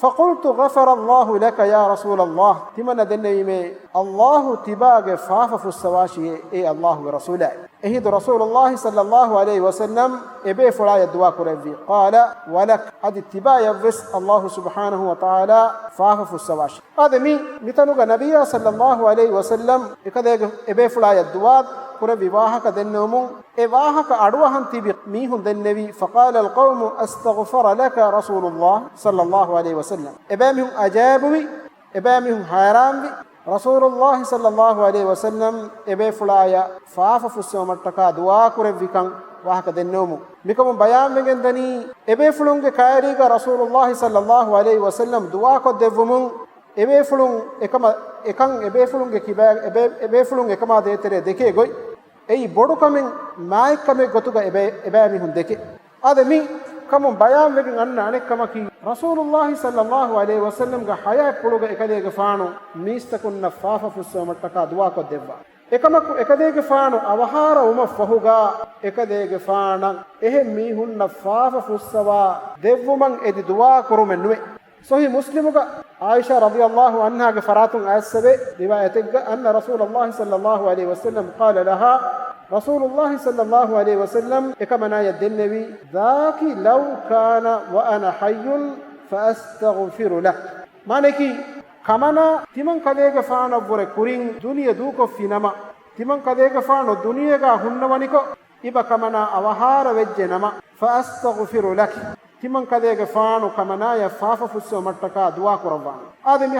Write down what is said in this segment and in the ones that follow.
فقلت غفر الله لك يا رسول الله تمن دنيم الله تباغ فافف السواشي اي الله ورسوله اهد رسول الله صلى الله عليه وسلم ابي فلا يدوا كربي قال ولك اد اتباع يفس الله سبحانه وتعالى فافف السواشي هذا مثلك نبي صلى الله عليه وسلم اكده ابي فلا يدوا كره විවාහක දෙන්නවමු ඒ වාහක අඩුවහන් තිබි මීහුන් දෙන්නේවි فقال القوم استغفر لك رسول الله صلى الله عليه وسلم ابامهم اجابوا ابامهم حيرانوي رسول الله صلى الله عليه وسلم ابي فلايا فاف فسومට්ටක දුවා කුරෙවිකන් වාහක දෙන්නවමු මිකම බයාම් වෙගෙන් දනි ابي فලුන්ගේ කායරීක رسول الله صلى الله عليه وسلم දුවා කො දෙවමු ابي فලුන් එකම එකන් ابي فලුන්ගේ කිබෑ ابي فලුන් එකම දෙතරේ දෙකේ ගොයි ei bodu kamen maik kame gotuga ebe mihun deke ade mi kamun bayan wegen anna anek kamaki rasulullah sallallahu alaihi wasallam ga haya puluga ekadege faanu mistakunna fafa fusomattaka duwa ko devva ekamaku ekadege faanu awahara uma fahuga ekadege faana ehe mihunna fafa fussawa devvuman edi duwa kurumenwe صحيح مسلم عائشة رضي الله عنها فرات أسبة رواية أن رسول الله صلى الله عليه وسلم قال لها رسول الله صلى الله عليه وسلم كما يد النبي ذاك لو كان وأنا حي فأستغفر له مانكي كمانا تمن كذيك فانا بور كورين دنيا دوكو في نما تمن كذيك فانا دنيا كا هنوانيكو إبا كمانا أوهار وجنما فأستغفر لك تمن كذيك فانو كمنا يفاف فسو متكا دعاء قربان هذا من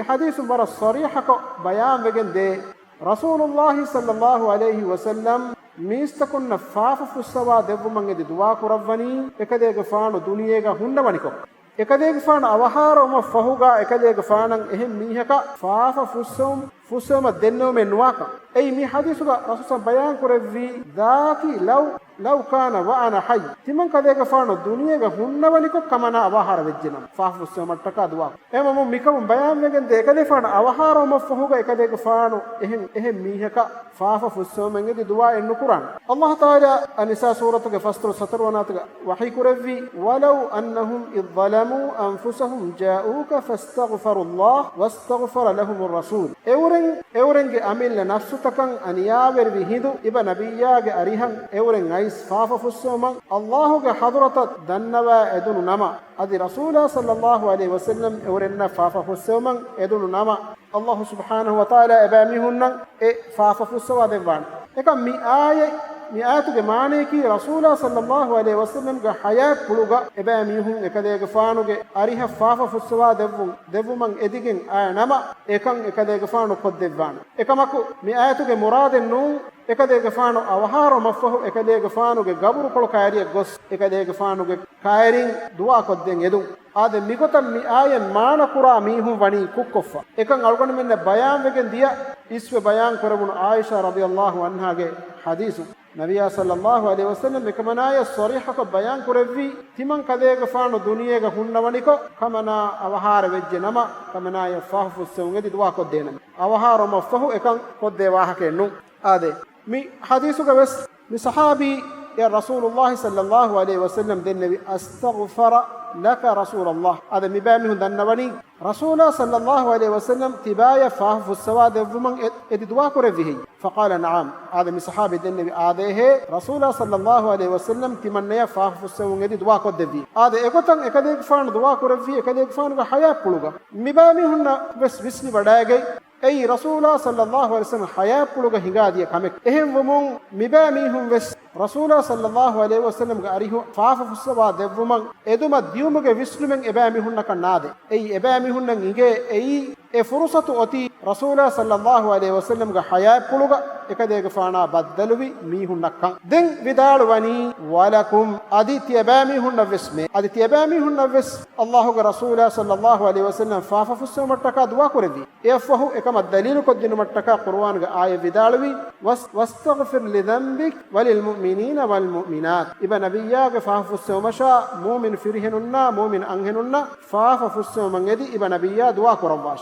حديث بر الصريحة بيان بجن ده رسول الله صلى الله عليه وسلم ميستكن نفاف فسوا دب من دعاء قرباني එකදේක فانو දුනියේක හුන්නවනිකෝ එකදේක فان අවහාරම ෆහුගා එකදේක فانන් එහෙම් මීහක فاف فسوم දෙන්නෝ මෙ නුවාක اي مي حديث رسول بيان قربي ذاك لو كان وانا حي تمن كذا فانو دنيا هنونيكو كمنا اوهار وجنم فاف سمට්ටක දුවා එමම මිකම බයම් වෙගෙන් දෙකදේ ෆාන අවහාරම ෆහුග එකදේක ෆානු එහෙම් මීහක فاف فسومෙන්ගෙදි දුවා එන්නු කුරාන الله تعالى النساء سورة فسر سطر وناتك وحي كرفي ولو انهم اذ ظلموا انفسهم جاءوك فاستغفروا الله واستغفر لهم الرسول اورنge amil nafsutakan aniyaver vihindu iba nabiyyaage arihan euren ais faafa fussoman Allahuge hadratat dannawa edunu nama adi rasula sallallahu alaihi wasallam eurenna faafa fussoman edunu nama Allah subhanahu wa ta'ala ebamihunnan e faafa fussowa devan eka mi ayatuge maane ki rasula sallallahu alaihi wasallam ga hayat puluga ebamihun ekadege faanuge ariha faafa fussowa devvuman edigen nama ekan ekadege faanu koddevan ekamaku mi ayatuge muraden nu ekadege faanu awharo mafahu ekadege faanuge gaburu kol kairiya gos ekadege faanuge kairin duwa kodden edun ade migotam mi ayen maana kura mihun wani kukkoffa ekan algon menne bayan wegen dia iswe bayan korabun Aisha radhiyallahu anha ge hadithu نبي صلى الله عليه وسلم كمنا صريحة بيان كربي تمن كذا فانو دنيا هنونيكو كمنا أوهار وجنما كمنا يفاف السونغ دوا كدينا أوهار مفهو إكان كده واحد نو هذا مي حديثه بس بصحابي يا رسول الله صلى الله عليه وسلم دين النبي أستغفر لك رسول الله هذا مبامه دنبني رسول صلى الله عليه وسلم تبايا فاف السواد ومن ادوا كرفيه فقال نعم هذا من صحابي النبي هذا رسول صلى الله عليه وسلم تمنى فاف السواد ادوا كدفي هذا اكتن اكدك فان دوا كرفيه اكدك فان حياه پلوغا مبامه بس بسني بدايگي اي رسول صلى الله عليه وسلم حياه پلوغا هنگاديه كمك اهم ومن مبامه بس رسول صلى الله عليه وسلم غاريه فاف السواد ومن ادما ديومගේ විශ්ලුමෙන් එබෑමිහුන්න කන්නාද එයි එබෑමිහුන්නන් ඉගේ එයි e fursatu oti rasulullah sallallahu alaihi wasallam ga haya puluga ekadege faana baddaluwi mihunnakan den vidalu wani walakum aditiyabami hunna visme aditiyabami hunna vis allah ga rasulullah sallallahu alaihi wasallam faafa fusumattaka duwa kuredi efahu ekama dalilu kodinu mattaka qur'an ga aya vidaluwi wastaghfir li dhanbik walil mu'minina wal mu'minat iba nabiyya ga faafa fusumasha mu'min firhinunna mu'min anhenunna faafa fusuman edi iba nabiyya duwa kurwash